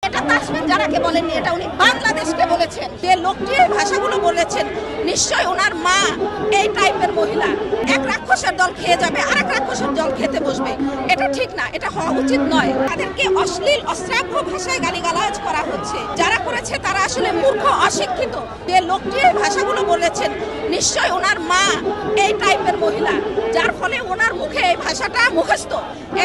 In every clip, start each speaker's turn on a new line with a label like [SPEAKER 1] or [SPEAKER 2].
[SPEAKER 1] এটা তাসমিন জারাকে বলেননি, এটা উনি বাংলাদেশকে বলেছেন। যে লোকটি এই ভাষাগুলো বলেছেন নিশ্চয় ওনার মা এই টাইপের মহিলা। এক রাক্ষসের দল খেয়ে যাবে, আরেক রাক্ষসের দল খেতে বসবে। এটা ঠিক না, এটা হওয়া উচিত নয়। তাদেরকে অশ্লীল অশ্রাব্য ভাষায় গালিগালাজ করা হচ্ছে। যারা করেছে তারা আসলে মূর্খ, অশিক্ষিত। যে লোকটি এই ভাষাগুলো বলেছেন নিশ্চয় ওনার মা এই টাইপের মহিলা, যার ফলে ওনার মুখে এই ভাষাটা মুখস্থ।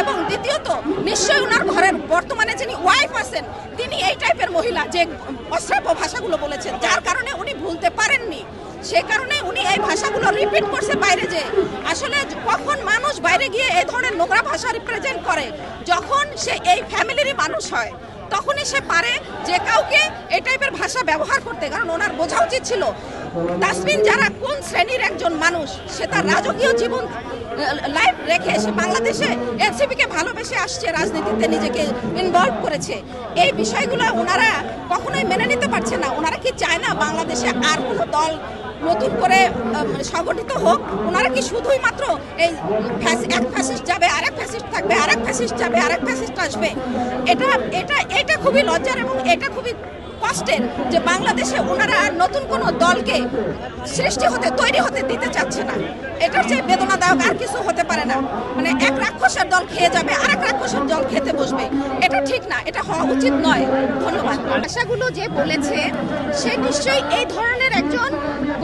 [SPEAKER 1] এবং দ্বিতীয়ত নিশ্চয় ওনার ঘরের বর্তমানে যিনি ওয়াইফ আছেন তিনি এই টাইপের মহিলা যে অশ্রাব্য ভাষাগুলো বলেছেন, যার কারণে উনি ভুলতে পারেননি। সে কারণে উনি এই ভাষাগুলো রিপিট করছে বাইরে। যে আসলে কখন মানুষ বাইরে গিয়ে এই ধরনের নোংরা ভাষা রিপ্রেজেন্ট করে, যখন সে এই ফ্যামিলিরই মানুষ হয় তখনই সে পারে যে কাউকে এই টাইপের ভাষা ব্যবহার করতে। কারণ ওনার বোঝা উচিত ছিল তাসমিন যারা কোন শ্রেণীর একজন মানুষ। সে তার রাজকীয় জীবন লাইফ রেখে সে বাংলাদেশে এনসিপিকে ভালোবেসে আসছে, রাজনীতিতে নিজেকে ইনভলভ করেছে। এই বিষয়গুলো ওনারা কখনোই মেনে নিতে পারছে না। ওনারা কি চায় না বাংলাদেশে আর কোনো দল নতুন করে সংগঠিত হোক? ওনারা কি শুধুই মাত্র এই এক ফ্যাসিস্ট যাবে, আরেক ফ্যাসিস্ট থাকবে, আরেক ফ্যাসিস্ট যাবে, আরেক ফ্যাসিস্ট আসবে? এটা খুবই লজ্জার এবং এটা খুবই কষ্টের যে বাংলাদেশে ওনারা নতুন কোনো দলকে তৈরি হতে দিতে চাচ্ছে না। এটার চেয়ে বেদনাদায়ক আর কিছু হতে পারে না। মানে এক রাক্ষসের দল খেয়ে যাবে, আরেক রাক্ষসের দল খেতে বসবে। এটা ঠিক না, এটা হওয়া উচিত নয়। ধন্যবাদ। ভাষাগুলো যে বলেছে সে নিশ্চয়ই এই ধরনের একজন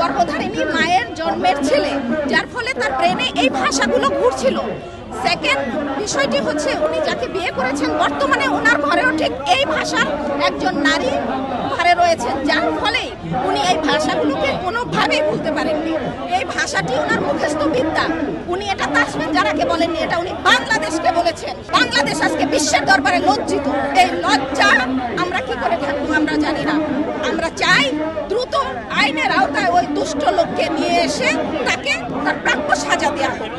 [SPEAKER 1] গর্ভধারিণী মায়ের জন্মের ছেলে, যার ফলে তার ব্রেনে এই ভাষাগুলো ঘুরছিল। সেকেন্ড বিষয়টি হচ্ছে উনি যাকে বিয়ে করেছেন বর্তমানে ওনার ঘরেও ঠিক এই ভাষার একজন নারী ঘরে রয়েছেন, যার ফলে উনি এই ভাষাগুলোকে কোনোভাবেই ভুলতে পারেননি। এই ভাষাটি ওনার মুখস্থ বিদ্যা। উনি এটা তাসমিন জারাকে বলেননি, এটা উনি বাংলাদেশকে বলেছেন। বাংলাদেশ আজকে বিশ্বের দরবারে লজ্জিত। এই লজ্জা আমরা কি করে থাকবো আমরা জানি না। আমরা চাই দ্রুত আইনের আওতায় ওই দুষ্ট লোককে নিয়ে এসে তাকে তার প্রাপ্য সাজা দেওয়া হোক।